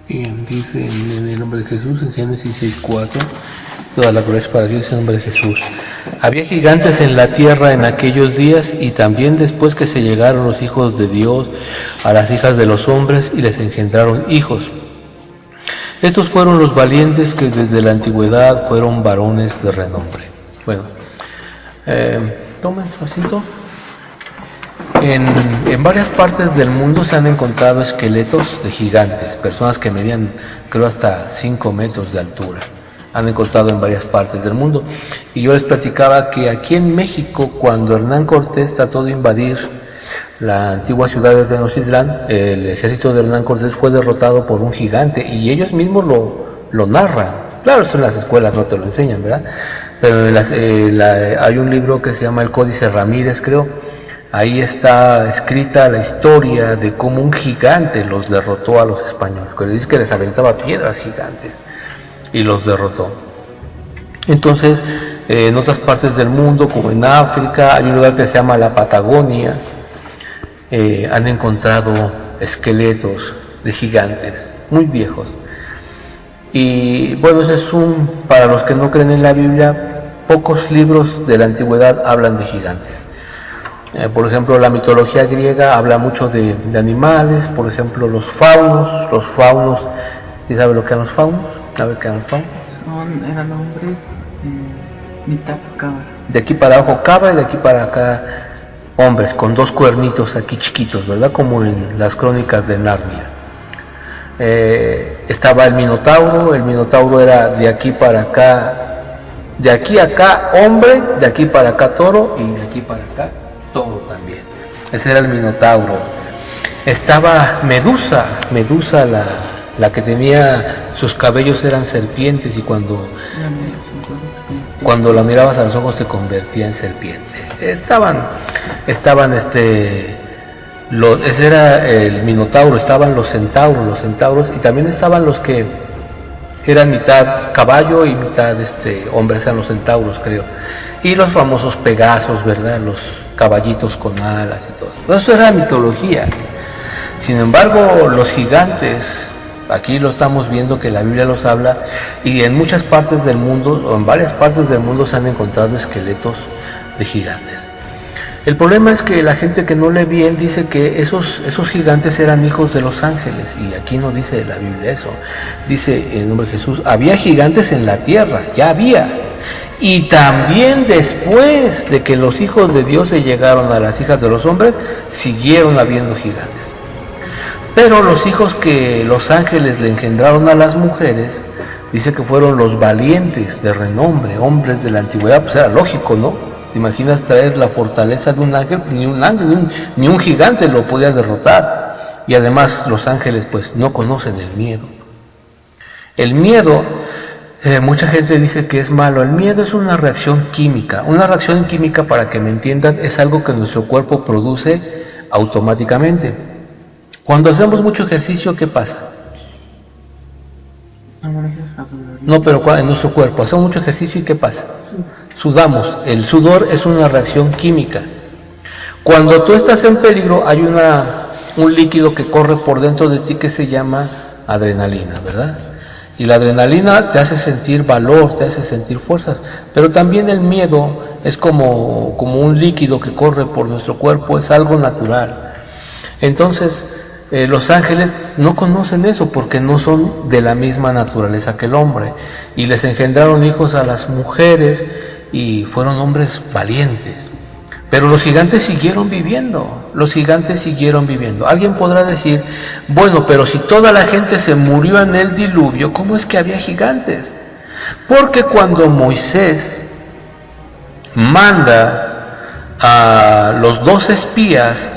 Bien, dice en el nombre de Jesús, en Génesis 6:4, toda la gloria es para Dios en el nombre de Jesús. Había gigantes en la tierra en aquellos días, y también después que se llegaron los hijos de Dios a las hijas de los hombres y les engendraron hijos. Estos fueron los valientes que desde la antigüedad fueron varones de renombre. Bueno, tomen su asiento. En varias partes del mundo se han encontrado esqueletos de gigantes, personas que medían, creo, hasta 5 metros de altura. Han encontrado en varias partes del mundo. Y yo les platicaba que aquí en México, cuando Hernán Cortés trató de invadir la antigua ciudad de Tenochtitlán, el ejército de Hernán Cortés fue derrotado por un gigante, y ellos mismos lo narran. Claro, eso en las escuelas no te lo enseñan, ¿verdad? Pero hay un libro que se llama El Códice Ramírez, creo. Ahí está escrita la historia de cómo un gigante los derrotó a los españoles, que dice que les aventaba piedras gigantes y los derrotó. Entonces, en otras partes del mundo, como en África, hay un lugar que se llama la Patagonia, han encontrado esqueletos de gigantes muy viejos. Y bueno, ese es para los que no creen en la Biblia, pocos libros de la antigüedad hablan de gigantes. Por ejemplo, la mitología griega habla mucho de animales, por ejemplo, los faunos, ¿sí sabe lo que eran los faunos? ¿Sabe qué eran los faunos? Eran hombres, mitad cabra. De aquí para abajo cabra y de aquí para acá hombres, con 2 cuernitos aquí chiquitos, ¿verdad? Como en las crónicas de Narnia. Estaba el minotauro era de aquí para acá, de aquí a acá hombre, de aquí para acá toro y de aquí para acá toro también. Ese era el minotauro. Estaba Medusa la que tenía, sus cabellos eran serpientes, y cuando la mirabas a los ojos se convertía en serpiente. Ese era el minotauro. Estaban los centauros, y también estaban los que eran mitad caballo y mitad hombres, eran los centauros, creo. Y los famosos Pegasos, ¿verdad? Los caballitos con alas y todo. Eso era mitología. Sin embargo, los gigantes, aquí lo estamos viendo que la Biblia los habla, y en muchas partes del mundo, o en varias partes del mundo, se han encontrado esqueletos de gigantes. El problema es que la gente que no lee bien dice que esos gigantes eran hijos de los ángeles, y aquí no dice la Biblia eso. Dice en nombre de Jesús, había gigantes en la tierra, ya había. Y también después de que los hijos de Dios se llegaron a las hijas de los hombres, siguieron habiendo gigantes. Pero los hijos que los ángeles le engendraron a las mujeres, dice que fueron los valientes de renombre, hombres de la antigüedad. Pues era lógico, ¿no? ¿Te imaginas traer la fortaleza de un ángel? Ni un ángel, ni un gigante lo podía derrotar. Y además los ángeles pues no conocen el miedo. El miedo, mucha gente dice que es malo. El miedo es una reacción química. Una reacción química, para que me entiendan, es algo que nuestro cuerpo produce automáticamente. Cuando hacemos mucho ejercicio, ¿qué pasa? No, pero en nuestro cuerpo hacemos mucho ejercicio, ¿y qué pasa? Sudamos. El sudor es una reacción química. Cuando tú estás en peligro, hay un líquido que corre por dentro de ti que se llama adrenalina, ¿verdad? Y la adrenalina te hace sentir valor, te hace sentir fuerzas. Pero también el miedo es como un líquido que corre por nuestro cuerpo, es algo natural. Entonces, los ángeles no conocen eso, porque no son de la misma naturaleza que el hombre, y les engendraron hijos a las mujeres, y fueron hombres valientes. Pero los gigantes siguieron viviendo. Alguien podrá decir, bueno, pero si toda la gente se murió en el diluvio, ¿cómo es que había gigantes? Porque cuando Moisés manda a los 2 espías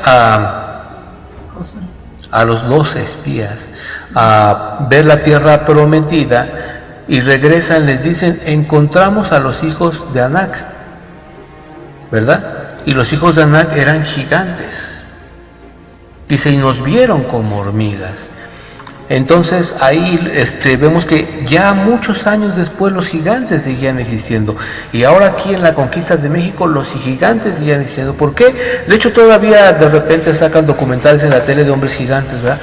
a ver la tierra prometida, y regresan, les dicen, encontramos a los hijos de Anac, ¿verdad? Y los hijos de Anac eran gigantes. Dice, y nos vieron como hormigas. Entonces ahí vemos que ya muchos años después los gigantes seguían existiendo. Y ahora aquí en la conquista de México los gigantes seguían existiendo. ¿Por qué? De hecho todavía de repente sacan documentales en la tele de hombres gigantes, ¿verdad?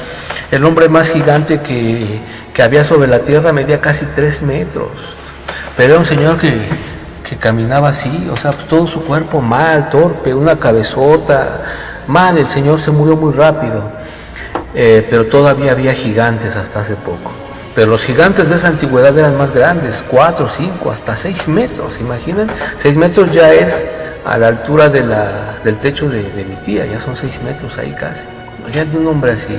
El hombre más gigante que había sobre la tierra medía casi 3 metros. Pero era un señor que caminaba así, o sea, todo su cuerpo mal, torpe, una cabezota, mal. El señor se murió muy rápido. Pero todavía había gigantes hasta hace poco. Pero los gigantes de esa antigüedad eran más grandes, 4, 5, hasta 6 metros, imaginen. 6 metros ya es a la altura del techo de mi tía, ya son 6 metros ahí casi. Imagínate un hombre así.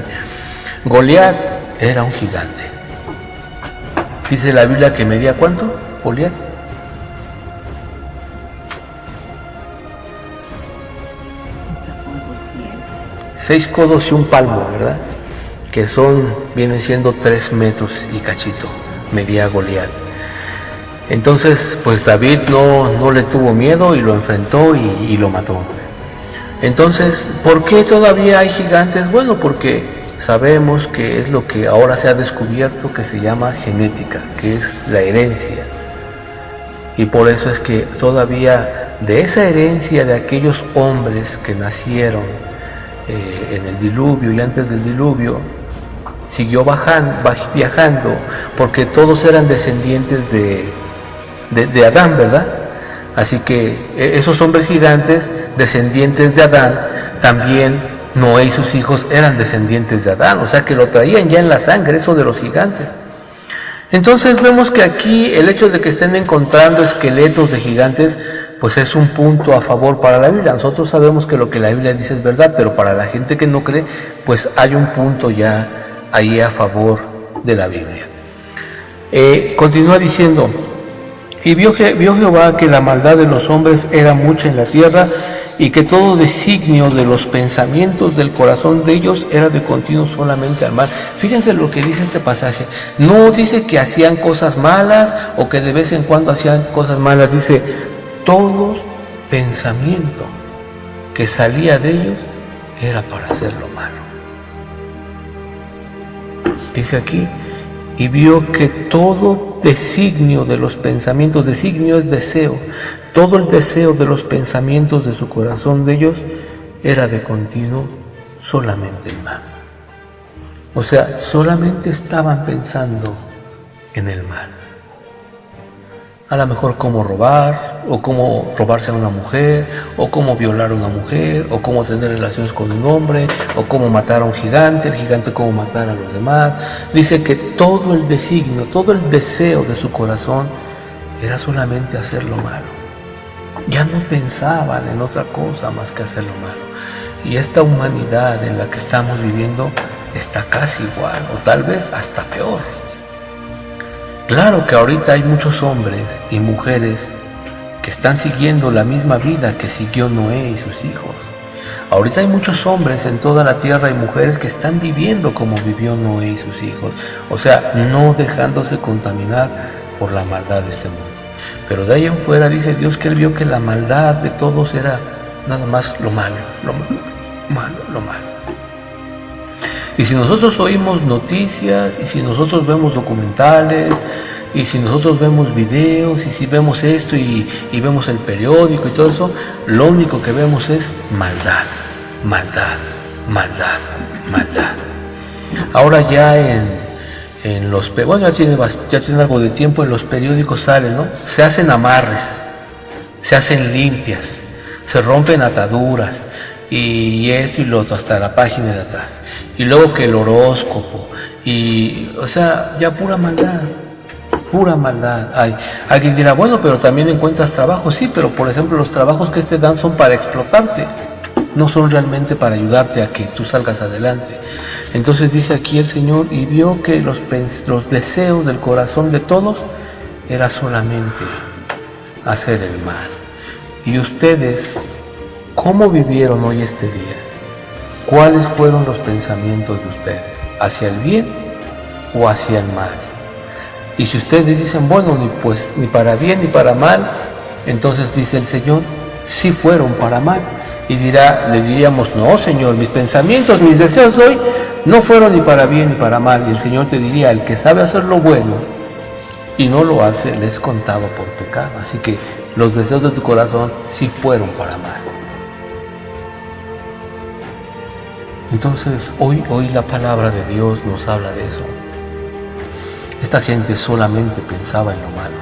Goliat era un gigante. Dice la Biblia que medía ¿cuánto? Goliat. 6 codos y un palmo, ¿verdad? Que vienen siendo 3 metros y cachito, medía Goliat. Entonces, pues David no le tuvo miedo y lo enfrentó y lo mató. Entonces, ¿por qué todavía hay gigantes? Bueno, porque sabemos que es lo que ahora se ha descubierto que se llama genética, que es la herencia. Y por eso es que todavía de esa herencia de aquellos hombres que nacieron en el diluvio y antes del diluvio, siguió viajando, porque todos eran descendientes de Adán, ¿verdad? Así que esos hombres gigantes, descendientes de Adán, también Noé y sus hijos eran descendientes de Adán, o sea que lo traían ya en la sangre, eso de los gigantes. Entonces vemos que aquí el hecho de que estén encontrando esqueletos de gigantes, pues es un punto a favor para la Biblia. Nosotros sabemos que lo que la Biblia dice es verdad, pero para la gente que no cree, pues hay un punto ya ahí a favor de la Biblia. Continúa diciendo, y vio Jehová que la maldad de los hombres era mucha en la tierra, y que todo designio de los pensamientos del corazón de ellos era de continuo solamente al mal. Fíjense lo que dice este pasaje. No dice que hacían cosas malas o que de vez en cuando hacían cosas malas. Dice, todo pensamiento que salía de ellos era para hacer lo malo. Dice aquí, y vio que todo designio de los pensamientos, designio es deseo, todo el deseo de los pensamientos de su corazón de ellos era de continuo solamente el mal. O sea, solamente estaban pensando en el mal. A lo mejor cómo robar, o cómo robarse a una mujer, o cómo violar a una mujer, o cómo tener relaciones con un hombre, o cómo matar a un gigante, el gigante cómo matar a los demás. Dice que todo el designio, todo el deseo de su corazón era solamente hacer lo malo. Ya no pensaban en otra cosa más que hacer lo malo. Y esta humanidad en la que estamos viviendo está casi igual, o tal vez hasta peor. Claro que ahorita hay muchos hombres y mujeres que están siguiendo la misma vida que siguió Noé y sus hijos. Ahorita hay muchos hombres en toda la tierra y mujeres que están viviendo como vivió Noé y sus hijos. O sea, no dejándose contaminar por la maldad de este mundo. Pero de ahí en fuera dice Dios que Él vio que la maldad de todos era nada más lo malo, lo malo. Y si nosotros oímos noticias, y si nosotros vemos documentales, y si nosotros vemos videos, y si vemos esto, y vemos el periódico y todo eso, lo único que vemos es maldad, maldad, maldad, maldad. Ahora ya en los, bueno, ya tiene algo de tiempo, en los periódicos sale, ¿no? Se hacen amarres, se hacen limpias, se rompen ataduras, y esto y lo otro, hasta la página de atrás. Y luego que el horóscopo, y, o sea, ya pura maldad. Pura maldad. Alguien dirá, bueno, pero también encuentras trabajo. Sí, pero por ejemplo los trabajos que te dan son para explotarte, no son realmente para ayudarte a que tú salgas adelante. Entonces dice aquí el Señor, y vio que los deseos del corazón de todos era solamente hacer el mal. Y ustedes, ¿cómo vivieron hoy este día? ¿Cuáles fueron los pensamientos de ustedes? ¿Hacia el bien o hacia el mal? Y si ustedes dicen, bueno, ni para bien ni para mal, entonces dice el Señor, sí fueron para mal. Y le diríamos, no, Señor, mis pensamientos, mis deseos hoy no fueron ni para bien ni para mal. Y el Señor te diría, el que sabe hacer lo bueno y no lo hace, le es contado por pecado. Así que los deseos de tu corazón sí fueron para mal. Entonces, hoy la palabra de Dios nos habla de eso. Esta gente solamente pensaba en lo malo.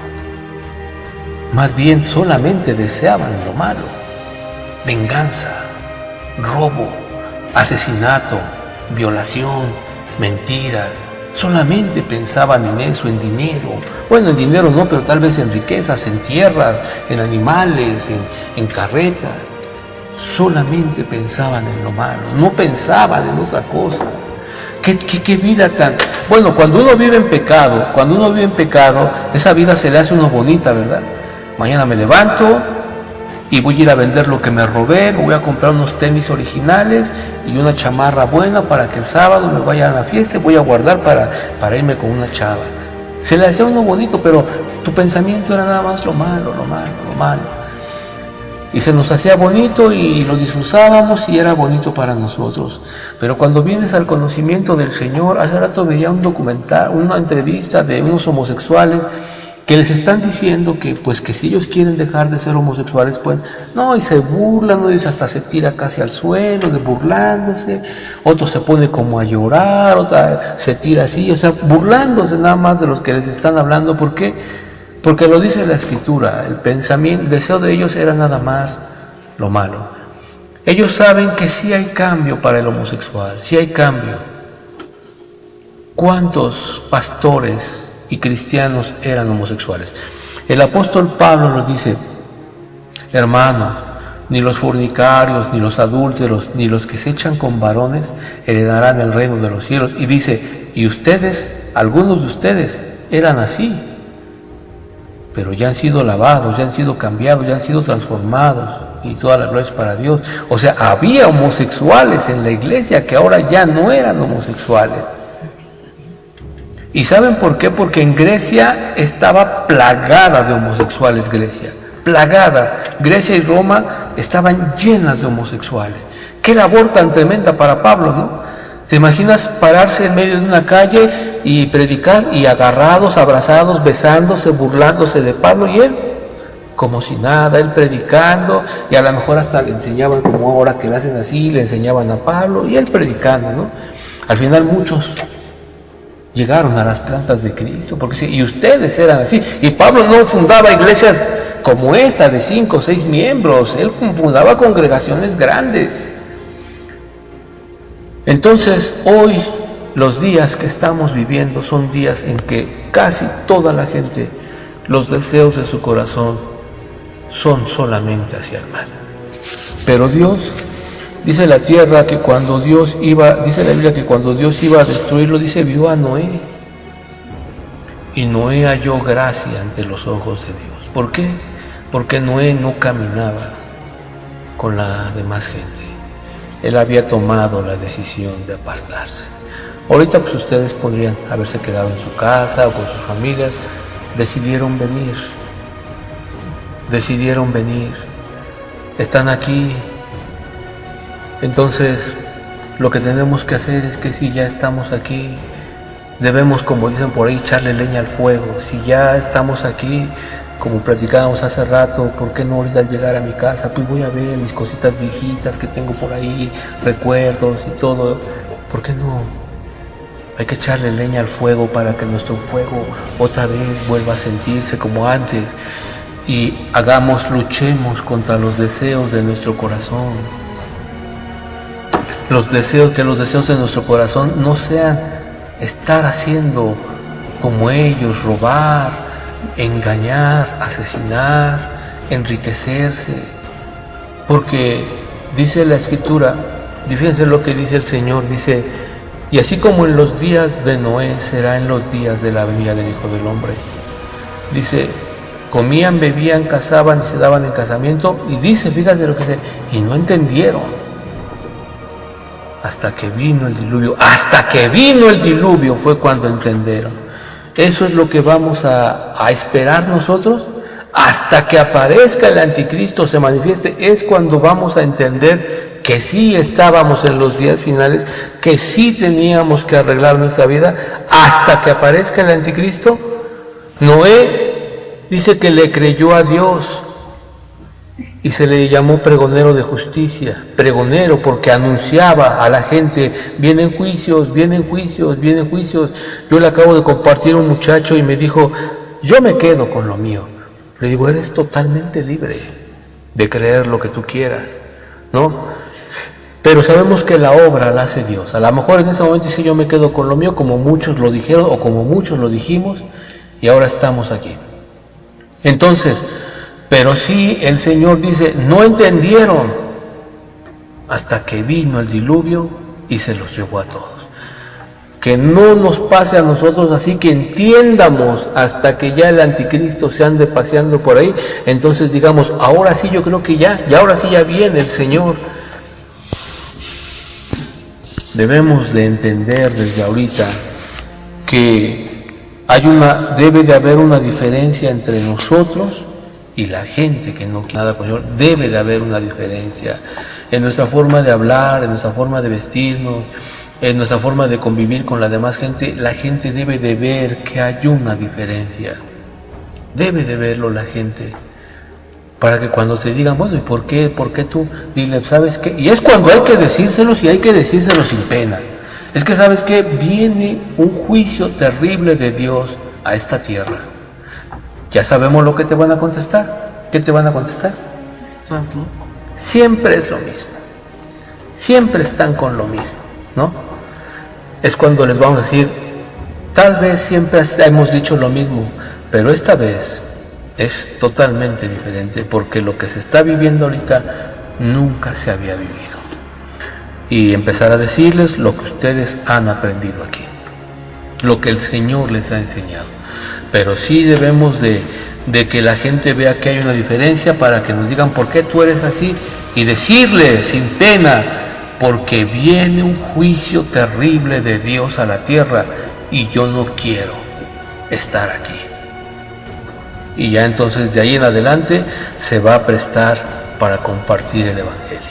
Más bien, solamente deseaban lo malo. Venganza, robo, asesinato, violación, mentiras. Solamente pensaban en eso, en dinero. Bueno, en dinero no, pero tal vez en riquezas, en tierras, en animales, en carretas. Solamente pensaban en lo malo, no pensaban en otra cosa. ¿Qué vida tan... Bueno, cuando uno vive en pecado, esa vida se le hace uno bonita, ¿verdad? Mañana me levanto y voy a ir a vender lo que me robé, me voy a comprar unos tenis originales y una chamarra buena para que el sábado me vaya a la fiesta y voy a guardar para irme con una chava. Se le hacía uno bonito, pero tu pensamiento era nada más lo malo. Y se nos hacía bonito y lo disfrutábamos y era bonito para nosotros. Pero cuando vienes al conocimiento del Señor, hace rato veía un documental, una entrevista de unos homosexuales que les están diciendo que si ellos quieren dejar de ser homosexuales, pues no, y se burlan, ¿no? Y hasta se tira casi al suelo, burlándose, otro se pone como a llorar, otra se tira así, o sea, burlándose nada más de los que les están hablando. ¿Por qué? Porque lo dice la Escritura, el pensamiento, el deseo de ellos era nada más lo malo. Ellos saben que sí hay cambio para el homosexual, sí hay cambio. ¿Cuántos pastores y cristianos eran homosexuales? El apóstol Pablo nos dice: hermanos, ni los fornicarios, ni los adúlteros, ni los que se echan con varones heredarán el reino de los cielos. Y dice: y ustedes, algunos de ustedes, eran así, pero ya han sido lavados, ya han sido cambiados, ya han sido transformados, y toda la gloria es para Dios. O sea, había homosexuales en la iglesia que ahora ya no eran homosexuales. ¿Y saben por qué? Porque en Grecia estaba plagada de homosexuales, Grecia, plagada. Grecia y Roma estaban llenas de homosexuales. Qué labor tan tremenda para Pablo, ¿no? ¿Te imaginas pararse en medio de una calle y predicar, y agarrados, abrazados, besándose, burlándose de Pablo, y él como si nada, él predicando, y a lo mejor hasta le enseñaban, como ahora que le hacen así, le enseñaban a Pablo, y él predicando, ¿no? Al final muchos llegaron a las plantas de Cristo, porque sí, y ustedes eran así. Y Pablo no fundaba iglesias como esta de 5 o 6 miembros, él fundaba congregaciones grandes. Entonces, hoy los días que estamos viviendo son días en que casi toda la gente, los deseos de su corazón son solamente hacia el mal. Pero Dios, dice la tierra que cuando Dios iba, dice la Biblia que cuando Dios iba a destruirlo, dice, vio a Noé. Y Noé halló gracia ante los ojos de Dios. ¿Por qué? Porque Noé no caminaba con la demás gente. Él había tomado la decisión de apartarse. Ahorita pues ustedes podrían haberse quedado en su casa o con sus familias. Decidieron venir, están aquí. Entonces lo que tenemos que hacer es que si ya estamos aquí, debemos, como dicen por ahí, echarle leña al fuego. Si ya estamos aquí, como platicábamos hace rato, ¿por qué no ahorita al llegar a mi casa? Pues voy a ver mis cositas viejitas que tengo por ahí, recuerdos y todo. ¿Por qué no? Hay que echarle leña al fuego para que nuestro fuego otra vez vuelva a sentirse como antes. Y luchemos contra los deseos de nuestro corazón. Que los deseos de nuestro corazón no sean estar haciendo como ellos, robar, engañar, asesinar, enriquecerse. Porque dice la Escritura, fíjense lo que dice el Señor, dice: y así como en los días de Noé será en los días de la venida del Hijo del Hombre. Dice, comían, bebían, casaban y se daban en casamiento, y dice, fíjense lo que dice, y no entendieron hasta que vino el diluvio. Hasta que vino el diluvio fue cuando entendieron. Eso es lo que vamos a esperar nosotros. Hasta que aparezca el anticristo, se manifieste, es cuando vamos a entender que sí estábamos en los días finales, que sí teníamos que arreglar nuestra vida. Hasta que aparezca el anticristo. Noé dice que le creyó a Dios Y se le llamó pregonero de justicia, pregonero porque anunciaba a la gente, vienen juicios, vienen juicios, vienen juicios. Yo le acabo de compartir a un muchacho y me dijo, yo me quedo con lo mío. Le digo, eres totalmente libre de creer lo que tú quieras, ¿no? Pero sabemos que la obra la hace Dios. A lo mejor en ese momento dice, yo me quedo con lo mío, como muchos lo dijeron o como muchos lo dijimos, y ahora estamos aquí. Entonces, pero sí el Señor dice, no entendieron hasta que vino el diluvio y se los llevó a todos. Que no nos pase a nosotros así, que entiendamos hasta que ya el anticristo se ande paseando por ahí, entonces digamos, ahora sí yo creo que ya, y ahora sí ya viene el Señor. Debemos de entender desde ahorita que debe de haber una diferencia entre nosotros y la gente que no quiere nada con el Señor. Debe de haber una diferencia en nuestra forma de hablar, en nuestra forma de vestirnos, en nuestra forma de convivir con la demás gente. La gente debe de ver que hay una diferencia. Debe de verlo la gente. Para que cuando te digan, bueno, ¿y por qué tú? Dile, ¿sabes qué? Y es cuando hay que decírselos y hay que decírselos sin pena. Es que, ¿sabes qué? Viene un juicio terrible de Dios a esta tierra. Ya sabemos lo que te van a contestar. ¿Qué te van a contestar? Siempre es lo mismo. Siempre están con lo mismo, ¿no? Es cuando les vamos a decir, tal vez siempre hemos dicho lo mismo, pero esta vez es totalmente diferente, porque lo que se está viviendo ahorita nunca se había vivido. Y empezar a decirles lo que ustedes han aprendido aquí, lo que el Señor les ha enseñado. Pero sí debemos de que la gente vea que hay una diferencia, para que nos digan por qué tú eres así, y decirle sin pena, porque viene un juicio terrible de Dios a la tierra y yo no quiero estar aquí. Y ya entonces de ahí en adelante se va a prestar para compartir el Evangelio.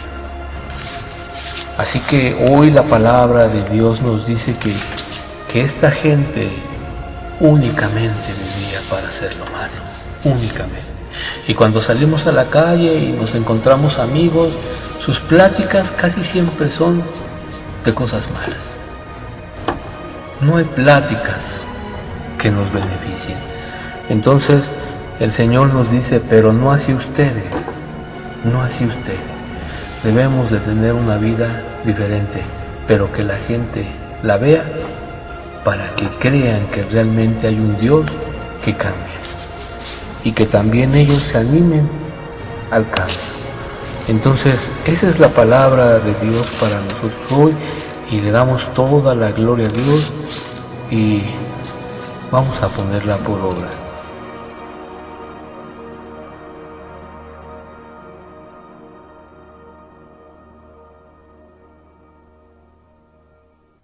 Así que hoy la palabra de Dios nos dice que esta gente únicamente vivía para hacer lo malo, únicamente. Y cuando salimos a la calle y nos encontramos amigos, sus pláticas casi siempre son de cosas malas. No hay pláticas que nos beneficien. Entonces el Señor nos dice, pero no así ustedes, no así ustedes. Debemos de tener una vida diferente, pero que la gente la vea para que crean que realmente hay un Dios que cambia y que también ellos se animen al cambio. Entonces, esa es la palabra de Dios para nosotros hoy, y le damos toda la gloria a Dios y vamos a ponerla por obra.